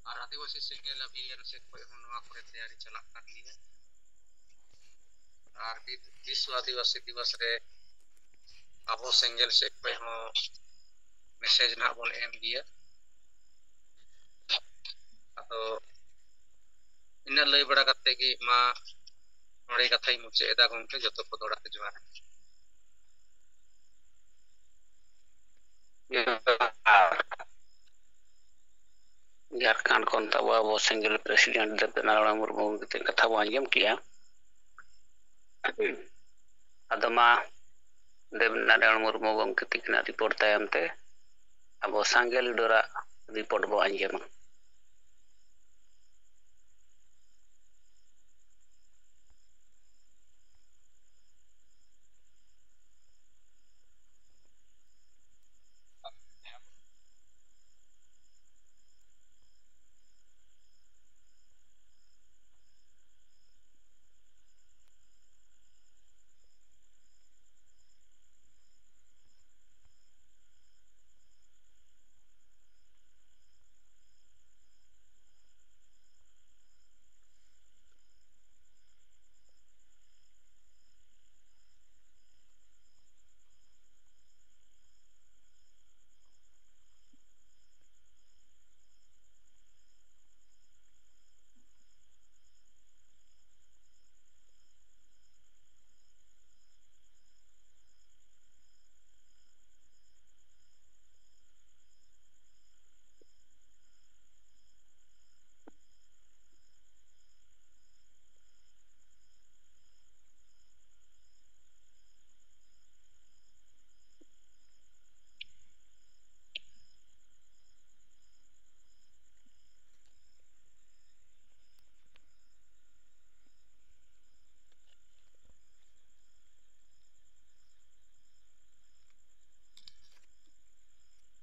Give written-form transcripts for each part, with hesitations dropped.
और आदिवासी सेंगेल अभियान से तैयारी चला और विश्व आदिवासी दिवस रे अब सेंगेल से मेसेज ना बन एम गया तो इन लय बड़ा करते कि मा नोड़े कथा मुचादा गंके जो को दौड़ा जोहार झारखंड खन तब अब सिंगल प्रेसिडेंट देवनारायण मुर्मू कथा बो आंजम किया अदमा देवनारायण मुर्मू गंके तिकना रिपोर्ट तायमते अब सांगे लीडरा रिपोर्ट बो आंजम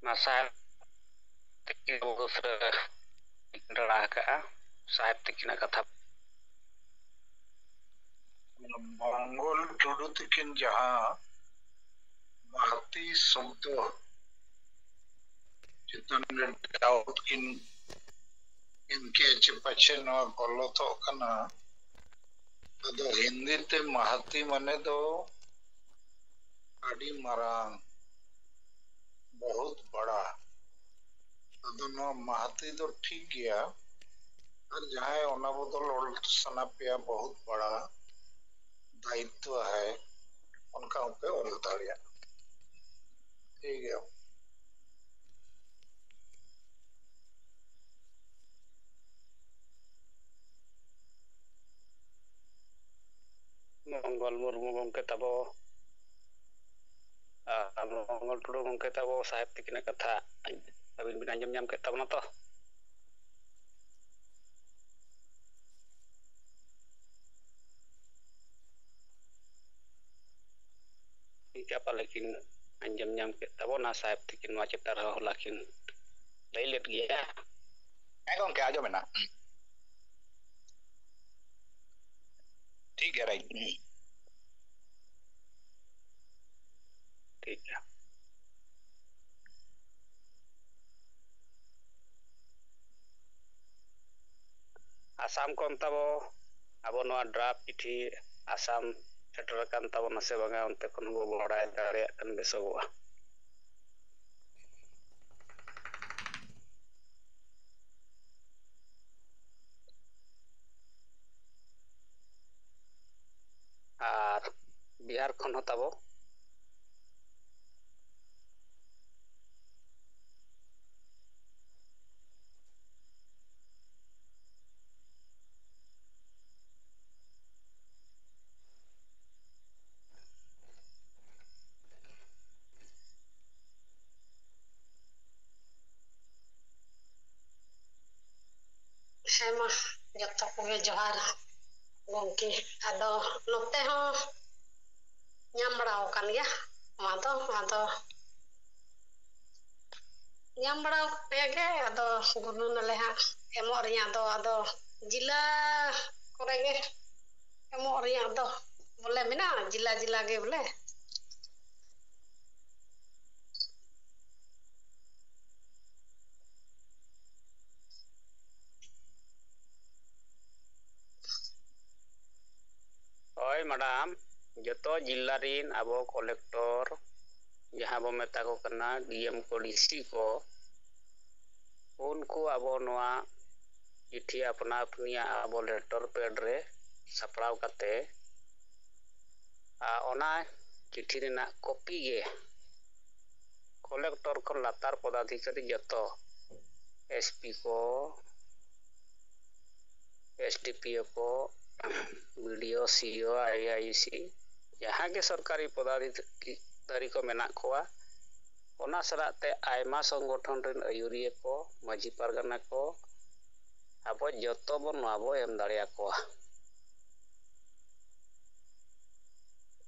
साहेब साहेब तकिन कथा मंगल टुडू तकिन जहाँ भारतीय शब्द चितन डाउट इनके पछे न गलत कना तो हिंदी ते महती मने दो आडी मारांग बहुत बड़ा तो महती तो ठीक गया और जहाँ ओना बदल सना पे बहुत बड़ा दायित्व है उनका पे ओल दाड़िया ठीक है मंगल मुर्मू गंके तब मंगल टुडू गंके तब साहेब तकिन कथा अबिन बिन आंजम नाम के तबना तो क्या लेकिन अंजम नाम के तब ना साहेब तकिन चेतार लाकिन लई लेट गया गंके आजो में ना ठीक है राइट ठीक है आसाम को तब अब ड्राफ्ट चिठी आसाम सेटर कान तब से बांगा उनते खन बो बड़ाय दाड़े कन बेसोगोआ और बिहार खन तब हेमा जत्ता को जोहार गंके आदो नोते हो ñam baraw kan ya mado ñam baraw pege ado gunu nale ha emo riya do ado jila korege emo riya do bole mena jila jila ge bole madam जतो जिला रिन अबो कलेक्टर जहां बो मेता को कना डीएम को डीसी को उनको अबो नोआ चिट्ठी अपना अपनिया अबो लेटर पैड रे सपड़ाव कते ओना चिट्ठी रेना कॉपी गे कलेक्टर को लातार पदाधिकारी जतो एसपी को एसडीपीओ को वीडियो सीओ आईआईसी जहां के सरकारी पदाधिकारी को मेना कोआ ओना सराते आयमा संगठन रेन आयुरिया को माजी पारगना को अब जतो बन नबो एम दाड़िया कोआ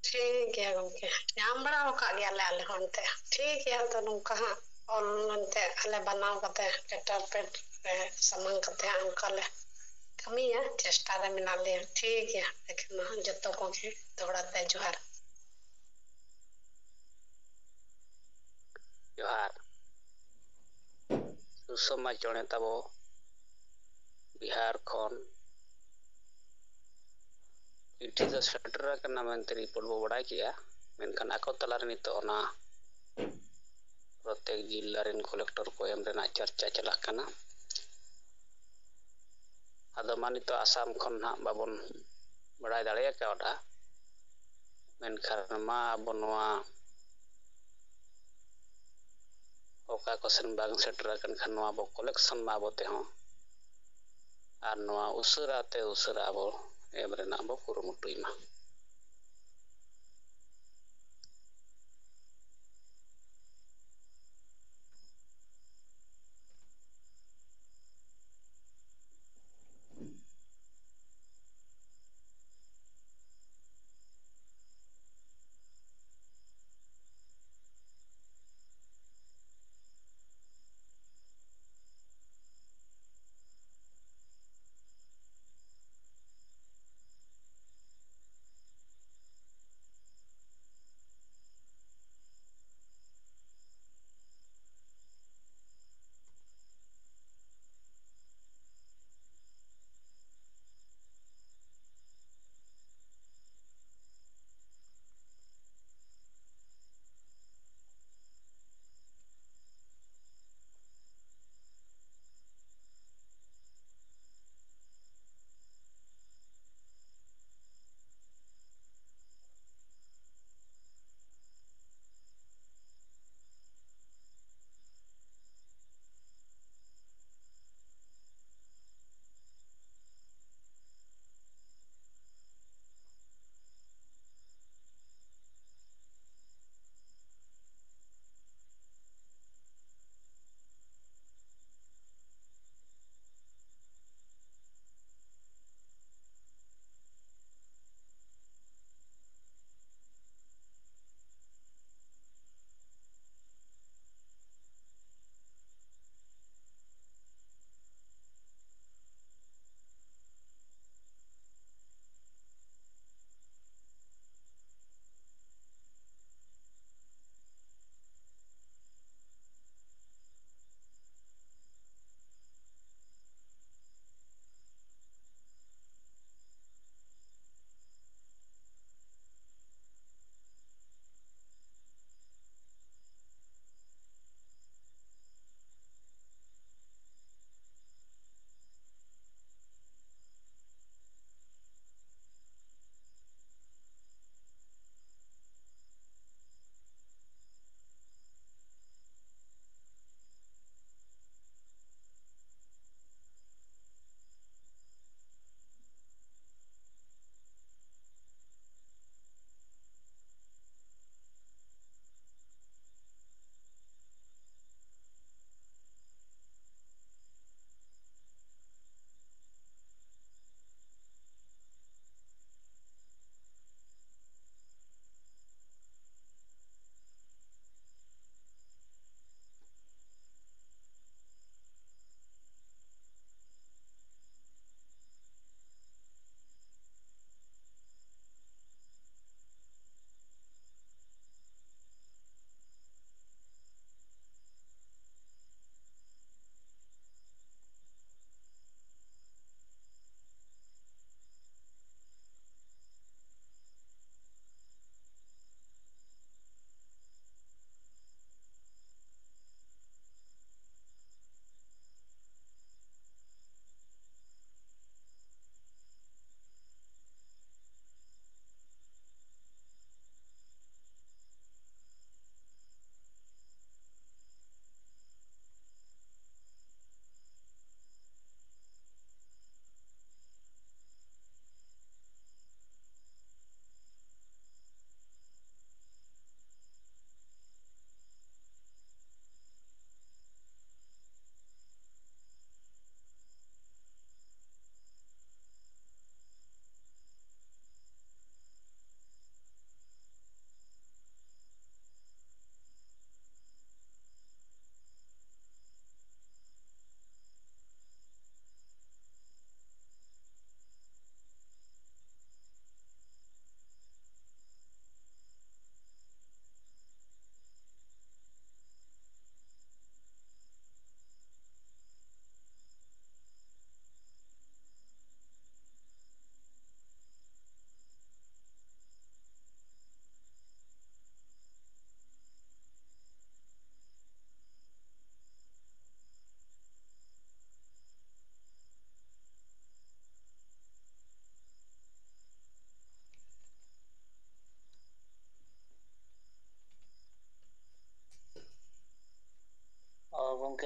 ठीक है गमके नाम बड़ा का गया ले होनते ठीक है तो नुका और नंते अले बनाव कते लेटर पेड सामान कते अंकल कमी है चेष्टा रे मिना ले ठीक है देखना जतो को के दौड़ाते जोहार जोहार सुषमा चणे तबो बिहार खन चिट्ठी तो सेटर करना मेनते रिपोर्ट बो बड़ा किया मेनखान आको तलार नितो ओना प्रत्येक जिला रेन कलेक्टर को एम रेना चर्चा चला कना आदो मानी तो आसाम खन ना बाबन बड़ा दाड़िया का ओडा मेनखान मा अबो नोआ ओका कोसेन बांग सेटर कन खान नोआ बो कलेक्शन मा बोते हो आर नोआ उसराते उसरा बो एम रेना बो कुरुमुटुई मा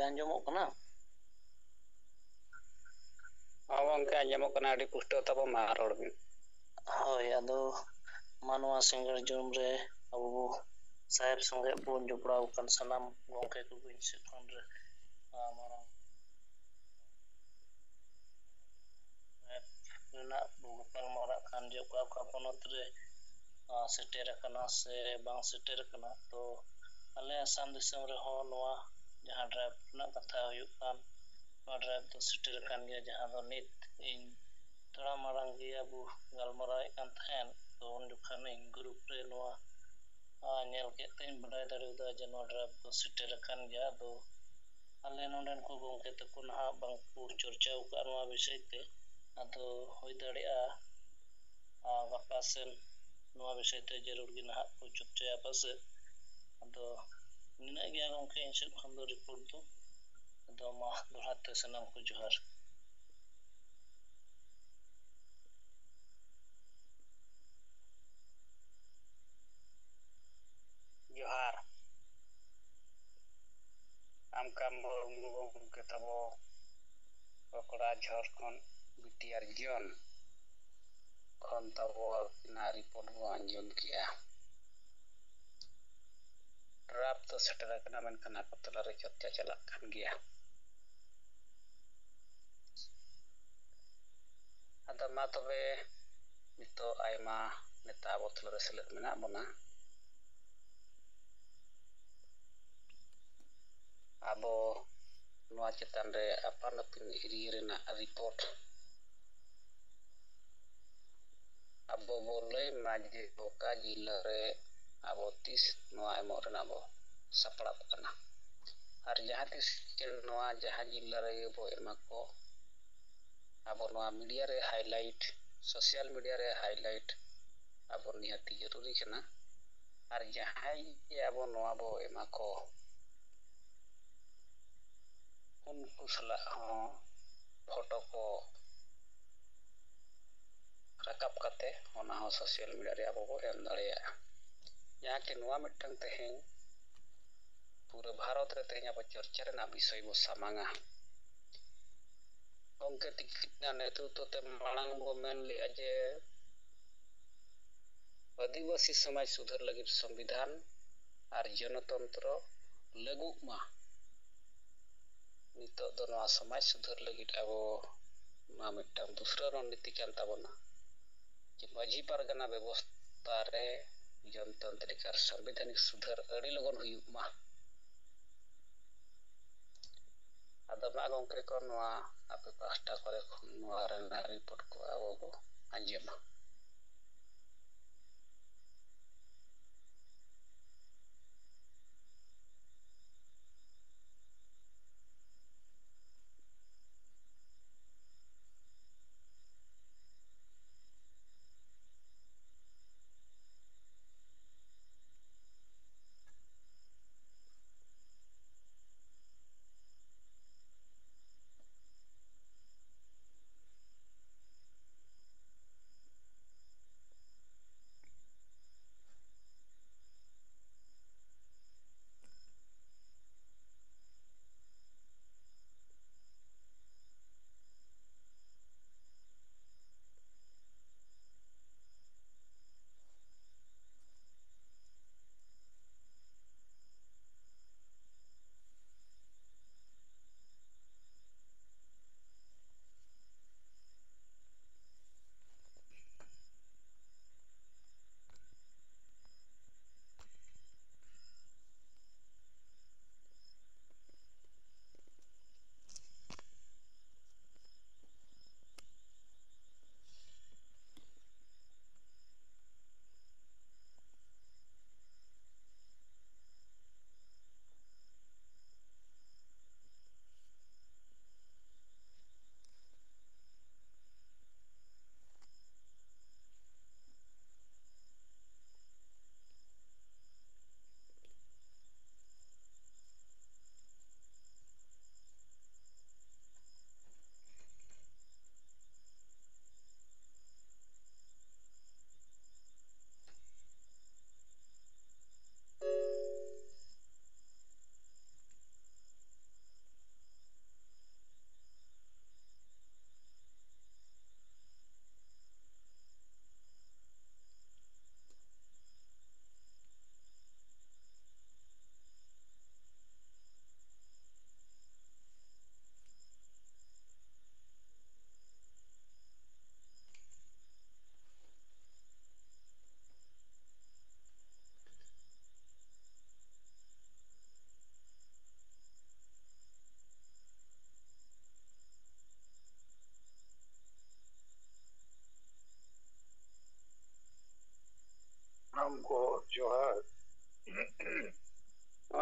आंजमोग कना? हाँ गंके आंजमोग कना आडी पुष्टो तबो मा रोड बिन। होय आदो मानवा सिंगर जोम रे अबो साहेब संगे बोन जुपड़ाव कन सनाम गंके को बिन से खन रे मारांग रेना बुगपल मोरा खान जो का पोनत रे सेटेर कना से बांग सेटेर कना तो अले आसाम दिसम रे हो नवा जहां ड्राइव ना कथा हुयुक कान नवा ड्राइव तो सेटेर कान गया जहां दो नित इन थोड़ा मारांग गया अबो गालमराय कान थायन तो उन जुखान इन ग्रुप रे नवा नेल केतेन बडाय दाड़ेदा जे नवा ड्राइव तो सेटेर कान गया दो अले नोंडन को गंके तको नहा बांग को चर्चा का नवा विषय ते आदो होय दाड़ेया गप्पा सेन नवा विषय ते जरूर गी नहा को चर्चा पासे आदो निना गया गंके इंसे खन दो रिपोर्ट दो आदो मा दोहाते सनम को जोहार जोहार आम काम गंके तबो पकड़ा झारखंड बीटीआर जन खन तबो ना रिपोर्ट बो आंजम किया ड्राफ्ट तो सेटर कना मेन कना को तला रे चर्चा चला कान गया आदा मा तबे नितो आयमा नेता बोतल रे सेलेद मेना बना abo नवा चेतन रे अपन अपन एरिया रेना रिपोर्ट abo बोले माजे बोका जिला रे abo 30 नवा एमो रेना बो सपड़ा कना और जहां तिस नवा जहां जिला रे बो एमा को abo नवा मीडिया रे हाईलाइट सोशल मीडिया रे हाईलाइट abo निहाती जरूरी कना और जहां abo नवा बो एमा को उनको सला फोटो को रकाब कते होना हो सोशल मीडिया रे abo एम दाड़ेया यहाँ के नवा मिटंग तेहें पूरे भारत रे तेहें अब चर्चा रे ना विषय बो सामांगा गंके तिकिना नेतृत्व ते मांग बो मेन लिया जे आदिवासी समाज सुधार लगी संविधान और जनतंत्र लागू मा नितो दो नवा समाज सुधार लगी अब मा मिटंग दूसरा रणनीति कान ताबोना जे माझी पारगना व्यवस्था रे जनतांत्रिक और संवैधानिक सुधार अड़ी लगन हुयुक मा आदो मा गंके को नवा आपे पास्टा करे नवा रेना रिपोर्ट को अब आंजमा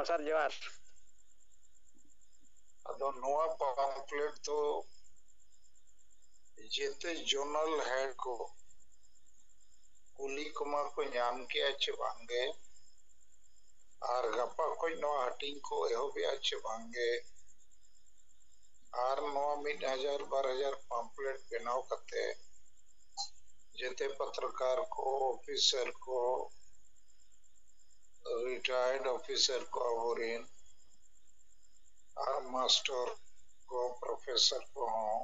सर जोहार अदो नोआ पम्पलेट तो जेते जोनल हेड को कुली कुमा को नाम के अच्छे बांगे और गप्पा कोई नोआ हटिंग को एहो भी अच्छे बांगे और नोआ 1000-12,000 पम्पलेट बनाओ करते जेते पत्रकार को ऑफिसर को रिटायर्ड ऑफिसर को अवरीन और मास्टर को प्रोफेसर को हों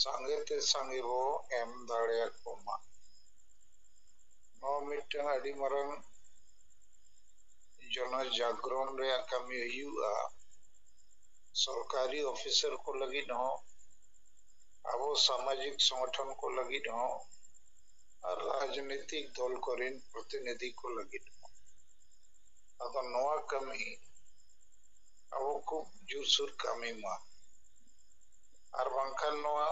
संगे ते संगे वो एम दाड़े को मा नौ मिट्टन अड़ी मरंग जना जागरण रे कमी हुआ सरकारी ऑफिसर को लगी न अब सामाजिक संगठन को लगी न और राजनीतिक दल को ऋण प्रतिनिधि को लगी अब नवा कमी अब खूब जोरसोर कमी मा और बांखान नवा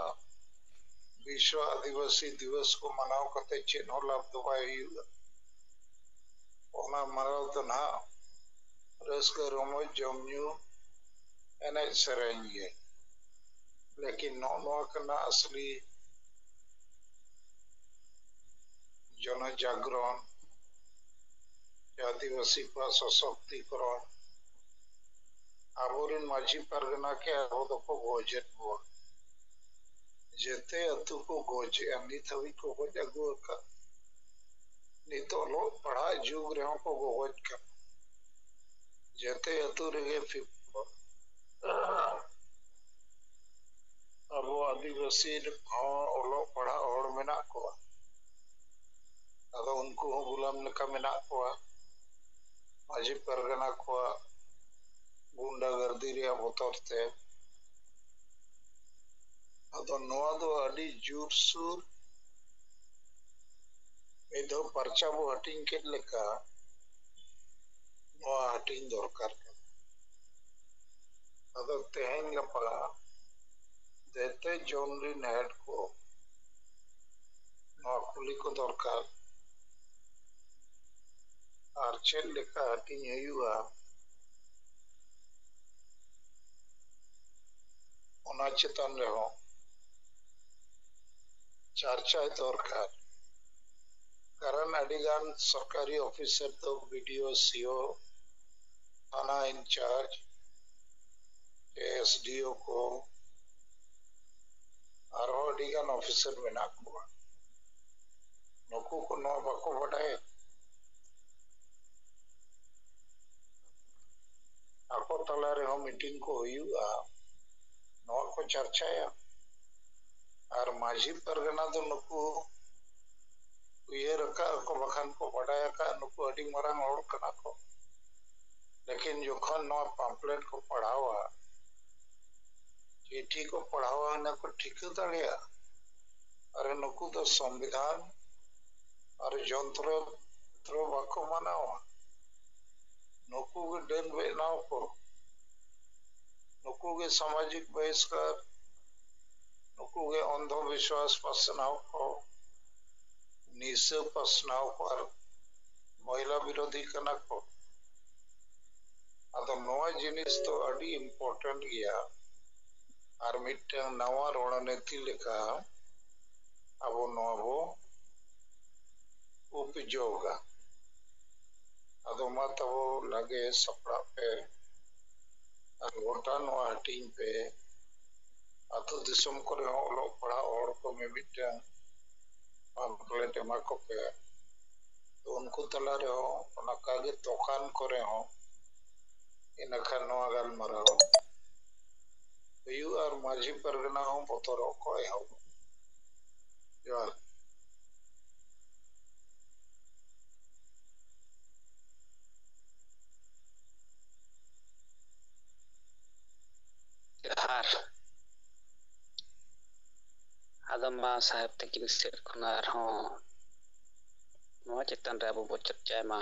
विश्व आदिवासी दिवस को मनाव करते चेन हो लाभ दबाई हुआ ओना मनाव तो ना रस्क रोमो जमन्यू एनएच सरेंगे लेकिन नौ करना असली जन जागरण आदिवासी का सशक्तिकरण आबोरिन माझी परगना के आबो को गोजेट बोल जेते अतु को गोजे अन्नी थवी को गोज अगु का नितो लो पढ़ा जुग रहो को गोज का जेते अतु रे फिर अबो आदिवासी ओलो पढ़ा और मेना को अदो उनको गुलाम लेका मेना को माझी परगना को गुंडागर्दी रे बोतरते अदो नोआ दो अडी जोरसुर एदो परचा बो हटिंग के लेका नोआ हटिंग दरकार अदो तेहन गपा देते जोनरी नेट को नोआ कुली को दरकार आर्चेल लेका हटिंग हुआ ओना चेतन रहो चर्चा दरकार कारण अडिगान सरकारी ऑफिसर तो वीडियो सीओ थाना इंचार्ज एसडीओ को और अडिगान ऑफिसर मेना को नुकु को नो बाको बड़ाए ako tala reho मीटिंग को हुआ नो को चर्चाया और माझी परगना तो नुकु ये रखा को बखान को बढ़ाया का नुकु अड़ी मरंग और कना को लेकिन जो खन नो पम्पलेट को पढ़ावा चिट्ठी को पढ़ावा न को ठीक दड़िया अरे नुकु तो संविधान और जंत्र तो बाको मनावा नुकु के डेन बेनाव को नुकु के सामाजिक बहिष्कार नुकु के अंधविश्वास पसनाव को निशे पसनाव पर महिला विरोधी कना को अदो नवा जिनिस तो अडी इम्पोर्टेंट गया और मिट्टे नवा रणनीति लेका अबो नवो उपयोगा अदो मत वो लगे सपड़ा पे और गोटा नवा हटिंग पे अतो दिसम को रे ओलो पढ़ा और को में मिट्टे पम्पलेट एमा को पे तो उनको तला रे हो ओना कागे तोकान करे हो इन खान नवा गाल मराओ यू और माझी परगना हो बोतरो को हो जोहार जोहार आदमा साहेब तकिन सेट खना रहो नोआ चेतन रे अबो चर्चा मा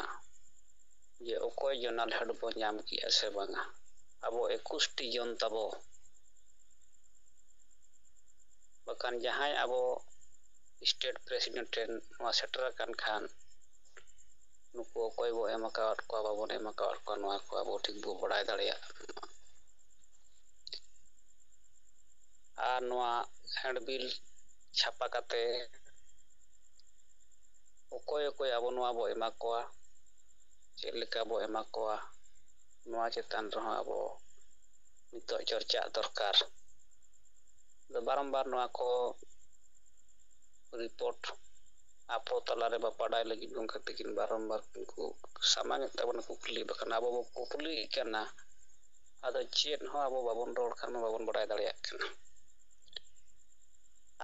ये ओकोय जोनल हेड बो नाम की से बांगा अबो 21 टी जन तबो बकान जहां अबो स्टेट प्रेसिडेंट नोआ सेटर कान खान नुकु अकय बो एम आकाद कोआ बाबन एम आकाद कोआ नोआ को आबो ठीक बो बड़ाय दाड़ेया आर नोआ हैंडबिल छापा काते अकय अकय आबो नोआ बो एमा कोआ चेद लेका बो एमा कोआ नोआ चेतान रहो आबो नितो चर्चा दरकार बारंबार नोआ को रिपोर्ट आपो तलारे बा पढ़ाई लगी उनका तकिन बारंबार उनको सामान्य तबन कुकली बखन आबो बो कुकली कना आदो चेद हो आबो बाबन रोड खान बाबन बड़ाय दाड़िया कना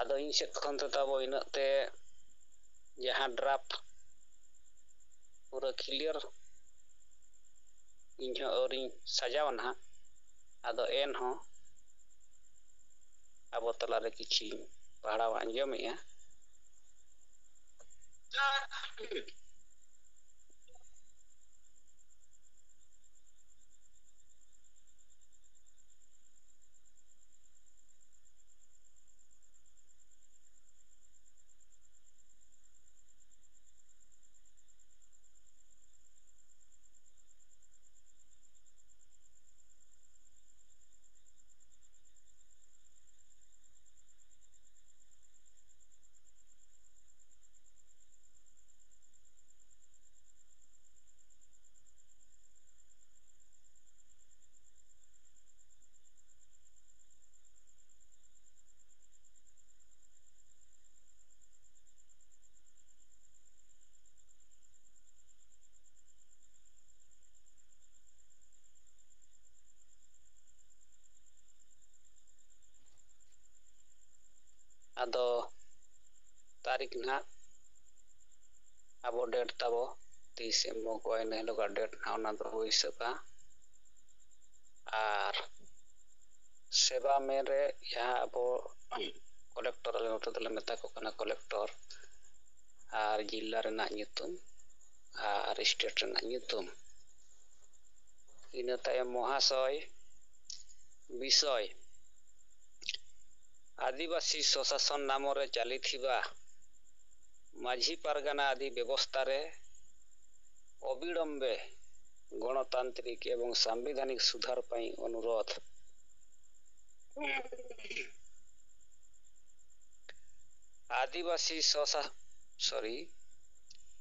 आदो इन सेट खन ते ताबो इनते जहां ड्राफ्ट पूरा क्लियर इन औरी सजावन हा आदो एन हो आबो तलारे किछि पढ़ाव अंजमेया आदो तारीख ना आबो डेट ताबो 30 एमो को इन हेलो का डेट ना ओना दो हिसाबा आर सेवा में रे यहाँ आबो कलेक्टर ले नोतो दले मेता को कना कलेक्टर आर जिल्ला रेना nyutum आर स्टेट रेना nyutum इन तायम महाशय विषय आदिवासी स्वशासन नाम रे चली थिबा माझी पारगाना आदि व्यवस्था रे अविलंबे गणतांत्रिक एवं संवैधानिक सुधार पई अनुरोध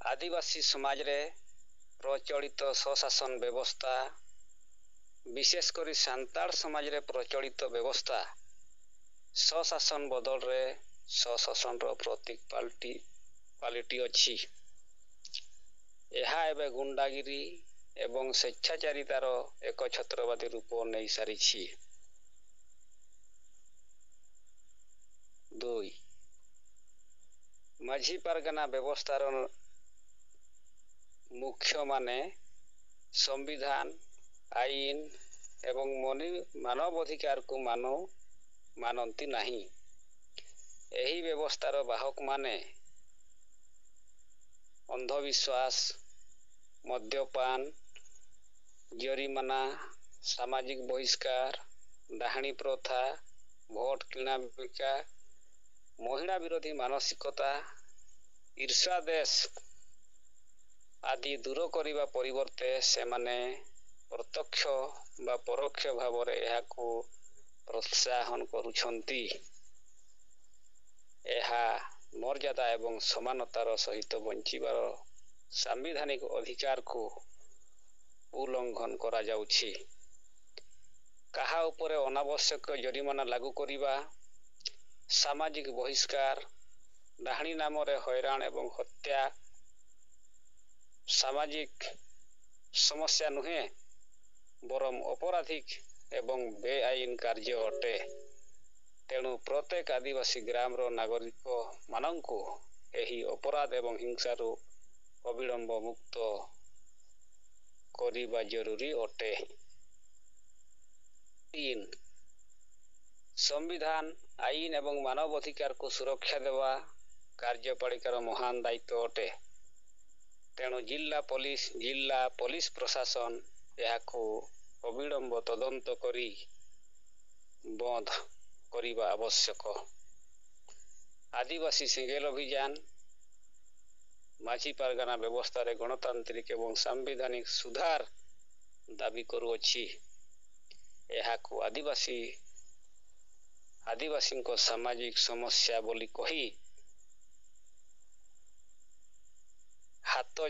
आदिवासी समाज रे प्रचलित स्वशासन व्यवस्था विशेष करी सांताड़ समाज रे प्रचलित व्यवस्था स्वशासन बदल रे स्वशासन रो प्रतीक पालिटी अछि एहा एबे गुंडागिरी एवं स्वेच्छाचारितार एक छत्रवादी रूप नहीं सारी 2 माझी पारगाना व्यवस्थार मुख्य माने संविधान आईन एवं मानव अधिकार को मानती नहीं एही व्यवस्थार बाहक माने अंधविश्वास मद्यपान जरिमाना सामाजिक बहिष्कार डाहाणी प्रथा भोट किणा बिका महिला विरोधी मानसिकता ईर्षा देश आदि दूर करिबा परिवर्ते से माने प्रत्यक्ष बा परोक्ष भाव रे एहाकू प्रोत्साहन करुछंती एहा मर्यादा एवं समानतार सहित बंचिबार संवैधानिक अधिकार को उल्लंघन करा जाउछि काहा उपरे अनावश्यक जरिमाना लागू करिबा सामाजिक बहिष्कार डाहाणी नाम रे हैरान एवं हत्या सामाजिक समस्या नुहे बरम अपराधिक एवं बेआईन कार्य अटे तेणु प्रत्येक आदिवासी ग्राम रो नागरिक मानंकु एही अपराध एवं हिंसा रो अविलंब मुक्त करिबा जरूरी अटे 3 संविधान आईन एवं मानव अधिकार को सुरक्षा देवा कार्यपालिकार महान दायित्व अटे तेणु जिला पुलिस प्रशासन याकू अविलंब तदंत करी बंद करिबा आवश्यक आदिवासी सिंगेल अभियान माझी पारगाना व्यवस्था रे गणतांत्रिक एवं सांविधानिक सुधार दाबी करुअछि। एहाकु आदिवासी को सामाजिक समस्या बोली कही हाथ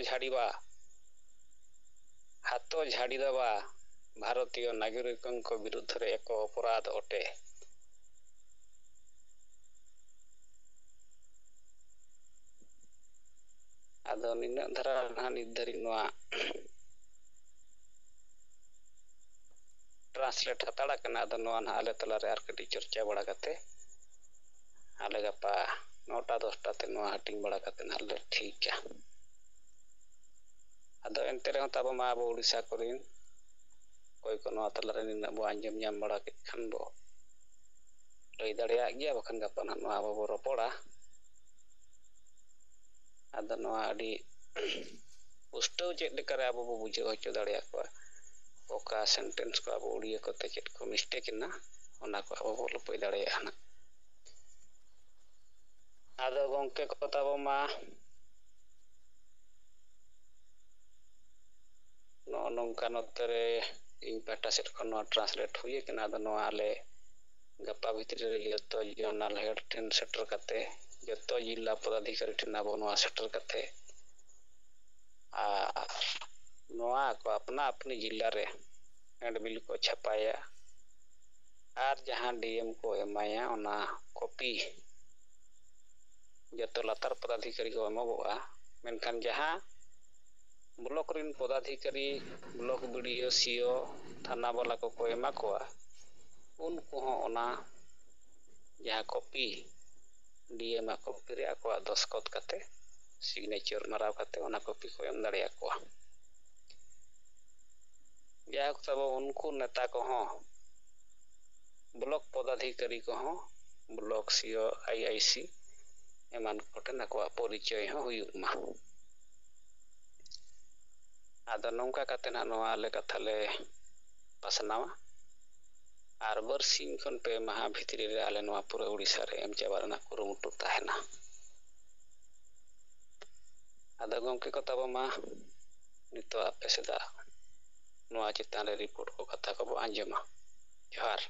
झाड़ी देवा भारतीय नागरिकों विरुद्ध रे एक अपराध अटे। आदो निना धारा ना निर्धारित नोआ ट्रांसलेट हताड़ा कना आदो नोआ ना आले तला रे आर कटी चर्चा बड़ा कते आले गपा 9-10 ते नोआ हटिंग बड़ा कते नाले ठीक है। आदो एंते रे ताबो मा आबो उड़ीसा कोरिन कोई को नोआ तला रे निना बो आंजम ñam बड़ा के खान बो लई दाड़िया गया बखन गपा ना नोआ आबो रोपड़ा। आदो नोआ आडी पुष्टो चेक लेकर आबो बो बुझाव हचो दाड़िया को ओका सेंटेंस को आबो उड़िया कोते चेक को मिस्टेक ना ओना को आबो बो लपय दाड़िया ना। आदो गंके को ताबो मा नो नंका नोते रे इन पाटा सेट खन ट्रांसलेट हुई के ना दो आले गप्पा भितरी रे जतो जोनल हेड टेन सेटर कते जतो जिला पदाधिकारी ठेना बनवा सेटर कते आ नोआ को अपना अपनी जिला रे हैंडबिल को छपाया आर जहां डीएम को एमाया ओना कॉपी जतो लातार पदाधिकारी को एमोगोआ। मेनखान जहां ब्लॉक रिन पदाधिकारी ब्लॉक बीडीओ सीओ थाना वाला को एमा कोआ उनको ओना जहां कॉपी डीएम आ कॉपी रे आको दस्खत कते सिग्नेचर माराव कते ओना कॉपी को एम दाड़िया को या तब उनको नेता को ब्लॉक पदाधिकारी को ब्लॉक सीओ आईआईसी एमान कोठे ना को परिचय हुयुमा। आदो नौका कते ना नोआ ले कथा ले पासनावा आर बरसिंग खन पे महा भितरी रे आले नोआ पूरा उड़ीसा रे एम चाबा रना कुरुमुटु ताहेना। आदो गंके को तब मा नितो आपे सेदा नोआ चितान रे रिपोर्ट को कथा को आंजमा। जोहार।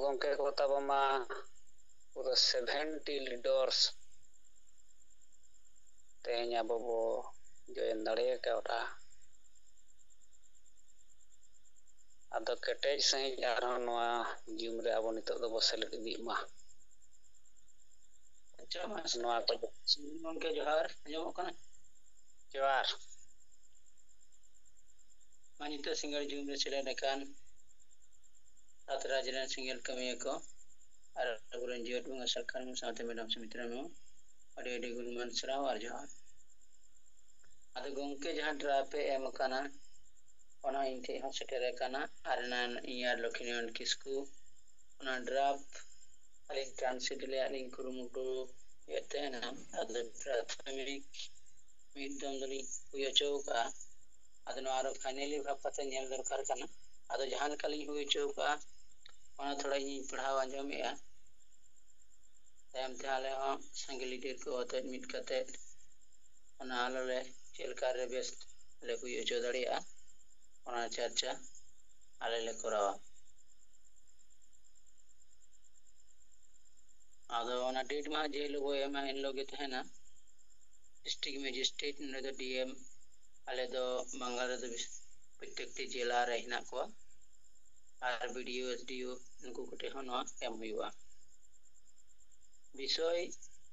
gongke ko tabama pura 70 leaders tehnya bobo join dare kauta ado ketej sahih arhon noa jum re abo nitok do bosel idi ma अच्छा mas noa ko gongke johar anjomok kana joar manita singal jum re seledakan Atrajaran singal kami ko ar aguran jiot bunga sarkan sate madam sumitra mo ade gulman sraw ar johar ado gongke jahan drape em kana ona inte ha setere kana ar nan iyar lokinion kisku ona drap alin transit le alin kurumutu yetena ado prathamik midam dali uyo chauka adno aro finally bhapata nyel dorkar kana ado jahan kali uyo chauka ona thoda hi padhaw anjomea tayam thale ho sange leader ko ote mit kate ona alole chelkar re best le uyo chau daria ona charcha ale le korawa ado ona date ma je logo ema en loge thena district magistrate ne do dm ale do bangal do प्रत्येक जिला रे हिना को are video SDO उनको कोटे हनो M हुआ विषय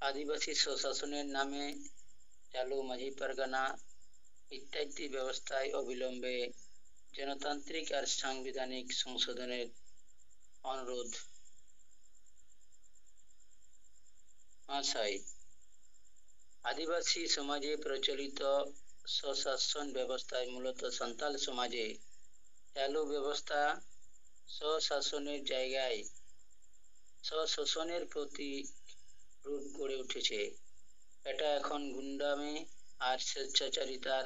आदिवासी स्वशासनेर नामे चालू माझी परगना इत्यादि व्यवस्थाय अविलम्बे जनतांत्रिक और सांविधानिक संशोधनेर अनुरोध आशाय आदिवासी समाजे प्रचलित स्वशासन व्यवस्था मूलत संताल समाजे चालू व्यवस्था स्वशासनेर जायगाय स्वशासनेर प्रति रूप गड़े उठेছে এটা এখন গুন্ডামি আর স্বেচ্ছাচারিতার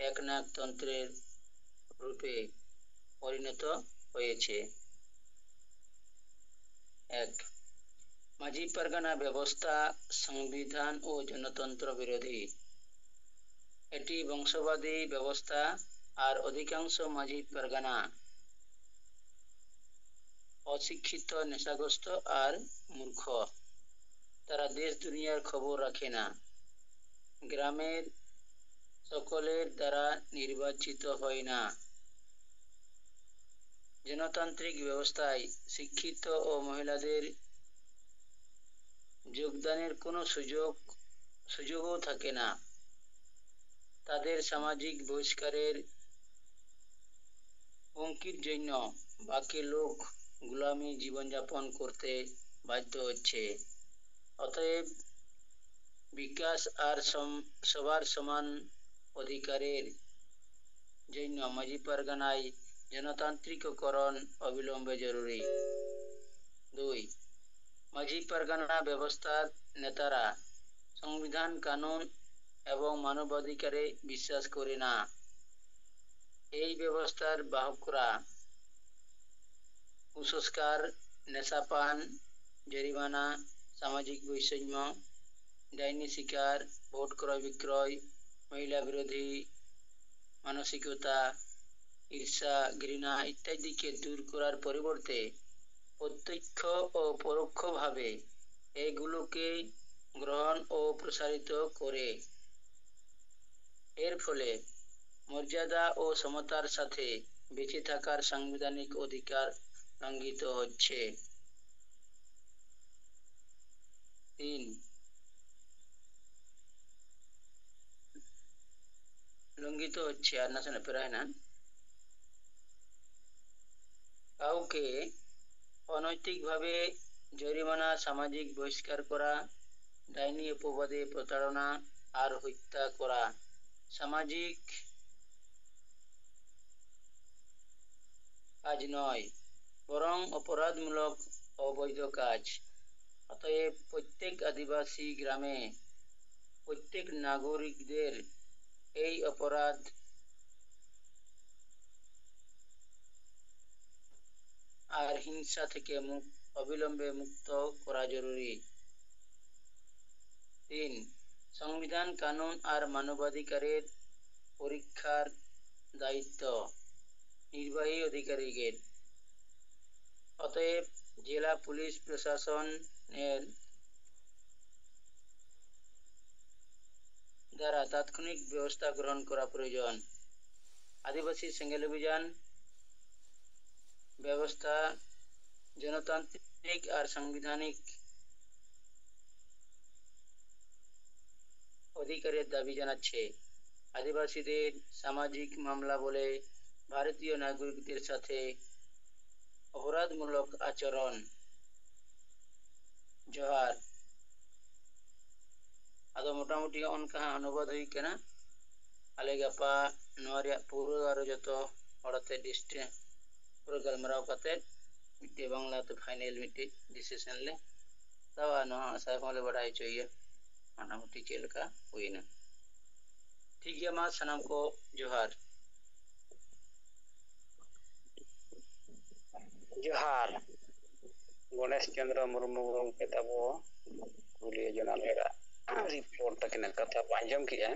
একনায়কতন্ত্রের রূপে পরিণত হয়েছে এক माझी परगना व्यवस्था संविधान ও जनतंत्र বিরোধী এটি বংশবাদী ব্যবস্থা আর অধিকাংশ माझी परगना অশিক্ষিত নেশাগ্রস্ত আর মূর্খ তারা দেশ দুনিয়ার খবর রাখে না গ্রামের সকলের দ্বারা নির্বাচিত হয় না जनतांत्रिक व्यवस्थाয় শিক্ষিত ও মহিলাদের যোগদানের কোনো সুযোগও থাকে না তাদের সামাজিক বহিষ্কারের হুমকির জন্য বাকি লোক গোলামি জীবনযাপন করতে বাধ্য হচ্ছে অতএব বিকাশ আর সবার সমান অধিকারের জন্য माझी परगनाয় जनतांत्रिककरण अविलंबे जरूरी 2 माझी परगना व्यवस्थार नेतारा संविधान कानून एवं मानवाधिकारे विश्वास करे ना এই ব্যবস্থার বাহকরা কুসংস্কার নেশাপান জরিমানা সামাজিক বৈষম্য ডাইনি শিকার ভোট ক্রয় বিক্রয় মহিলা বিরোধী মানসিকতা ঈর্ষা ঘৃণা ইত্যাদিকে দূর করার পরিবর্তে প্রত্যক্ষ ও পরোক্ষভাবে এগুলোকে গ্রহণ ও প্রসারিত করে এর ফলে মর্যাদা ও সমতার সাথে বেঁচে থাকার সাংবিধানিক অধিকার লঙ্ঘিত হচ্ছে 3 লঙ্ঘিত হচ্ছে আর না শোনা প্রায় না কাউকে অনৈতিকভাবে জরিমানা সামাজিক বহিষ্কার করা ডাইনি অপবাদে প্রতারণা আর হত্যা করা সামাজিক কাজ নয় বরং অপরাধমূলক অবৈধ কাজ অতএব প্রত্যেক আদিবাসী গ্রামে প্রত্যেক নাগরিকদের এই অপরাধ আর হিংসা থেকে অবিলম্বে মুক্ত করা জরুরি 3 সংবিধান কানুন আর মানবাধিকারের পরীক্ষার দায়িত্ব নির্বাহী অধিকারীদের অতএব जिला पुलिस प्रशासन द्वारा तात्कालिक व्यवस्था ग्रहण करा प्रयोजन। आदिवासी सेंगेल अभियान व्यवस्था जनतांत्रिक और संवैधानिक अधिकारेर दाबी जानाচ্ছে। आदिवासीদের सामाजिक मामला বলে भारतीय नागरिकদের সাথে अपराधमूलक आचरण। जोहार आदो मोटामुटी उनका अनुवाद हुई कना आले गपा नोरिया पूरा और जतो औरते डिस्ट्रिक्ट पूरा गलमराव कते मिट्टी बांग्ला तो फाइनल मिट्टी डिसीजन ले तब आनो आशा होले बढ़ाई चाहिए मोटामुटी चेल का हुई ना। ठीक है मां सनम को जोहार। जोहार गणेश चंद्र मुर्मू गंके तबो कुलिया जनालेरा रिपोर्ट तक कथा आंजम किया।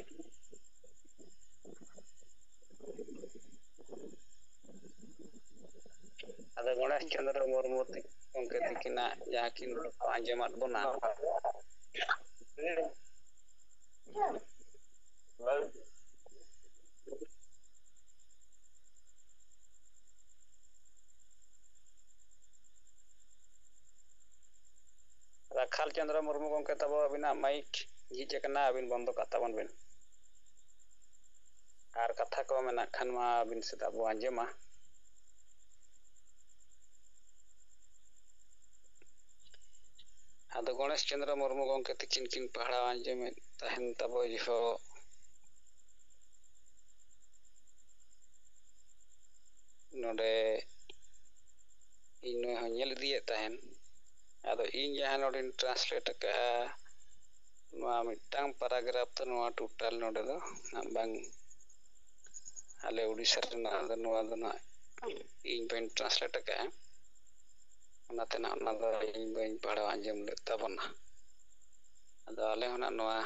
अद गणेश चंद्र मुर्मू गंके तकिना जहाँ किन आंजमात बना राखाल चंद्र मुर्मू गंके तब अबिना माइक झिज कना अबिन बंद काताबन बिन आर कथा को मेना खान मा अबिन से तब आंजमा। आदो गणेश चंद्र मुर्मू गंके तकिन किन पहाड़ा आंजमे तहन तब जो नोडे इन हनेल दिए तहन आदो इन जहां नोडे ट्रांसलेट का नोआ मिटांग पैराग्राफ तो नोआ टोटल नोडे दो बांग आले उड़ीसा रना दो नोआ दो ना इन पेन ट्रांसलेट का ओनाते ना ओना दो इन बाइन पढ़ा आंजम ले तबना आदो आले होना नोआ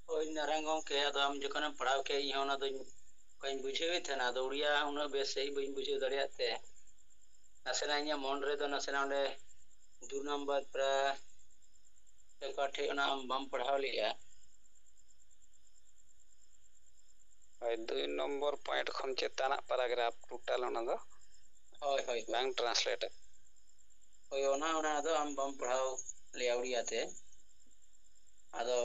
ओइ नारंगों के आदो हम जखन पढ़ाव के ई होना दो कहीं बुझे थे ना दो उड़िया उना बेस सही बइन बुझे दड़ियाते नासेना इया मन रे दो नासेना ओंडे 2 नंबर पर काठे ना हम पढ़ाव लिया 2 नंबर पॉइंट खन चेताना पैराग्राफ टोटल ओना दो होय होय बांग ट्रांसलेट होय ओना दो हम पढ़ाव लिया उड़ियाते आदो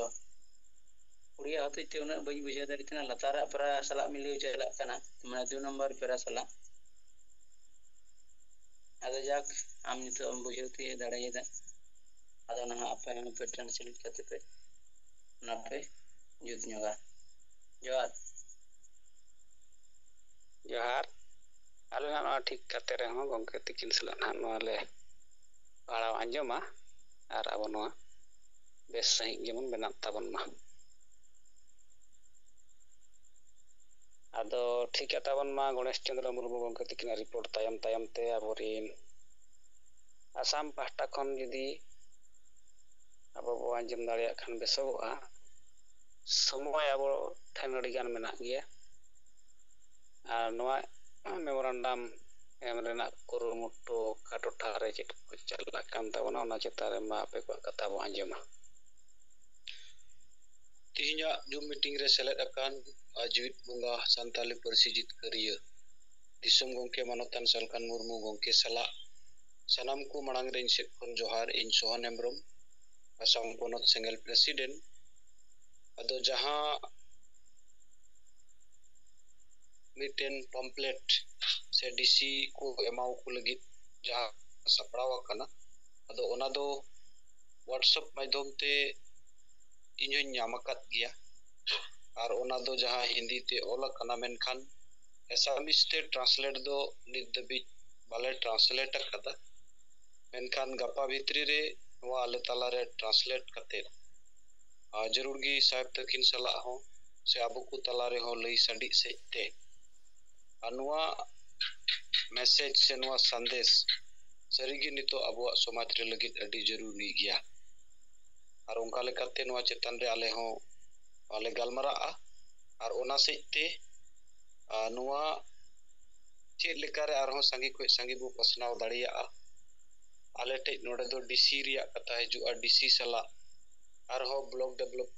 उड़िया होते ते उना बई बुझे दरितना लतारा परा सला मिलियो चला कना माने 2 नंबर पेरा सला आदो जाक हम नितो हम बुझेते दाड़ायदा आदो ना आपे हम पे ट्रांसलेट करते पे ना पे जुत न्योगा जोहार जोहार आले ना ठीक करते रहो गंके तकिन सला ना नोले पहाड़ा आंजमा आर अब नोआ बेस सही जेमन बना तबन मा आदो ठीक है तबन मा गणेश चंद्र मुर्मू गंके तकिन रिपोर्ट तायम तायम ते अबोरिन आसाम पाहटा खन यदि अब बो आंजम दाड़िया खान बेसोगोआ समय अब ठेन अडिगान मेना गया आर नोआ मेमोरेंडम एम रेना कुरुमुटु का टोठा रे चेक को चला कान तबना ओना चेता रे मा आपे को कथा बो आंजमा। तिहिना जूम मीटिंग रे सेलेद अकान आजीवित बुंगा संताली पारसी जितकारिया दिसम गंके मानतान सालकान मुर्मू गंके सला सनाम को मांग रेन सेट खन जोहार इन सोहन एमब्रम आसाम पोनत सेंगेल प्रेसिडेंट अदो जहां मिटेन पम्पलेट से डीसी को एमाउ को लगी जहां सपड़ावा कना अदो ओना दो व्हाट्सएप माध्यम ते इन्हों नामकत गया और ओना दो जहां हिंदी ते ओला कना मेनखान एसामिस ते ट्रांसलेट दो नित दबी बाले ट्रांसलेट कदा मेनखान गपा भित्री रे नवा आले तला रे ट्रांसलेट कते जरूर गी साहब तकिन सला हो से आबो को तला रे हो लई संडी से ते अनुवा मैसेज से नवा संदेश सरीगी नितो आबो समाज रे लगी अडी जरूरी गया और उनका लेकाते नवा चेतन रे आले हो आले गलमरा और ओना सेते नवा चे लेकारे आरो संगी को संगी बो पसनाव दाड़िया आले ठेज नोडे दो डीसी रिया कथा हिजुआ डीसी सला आरहो ब्लॉक डेवलप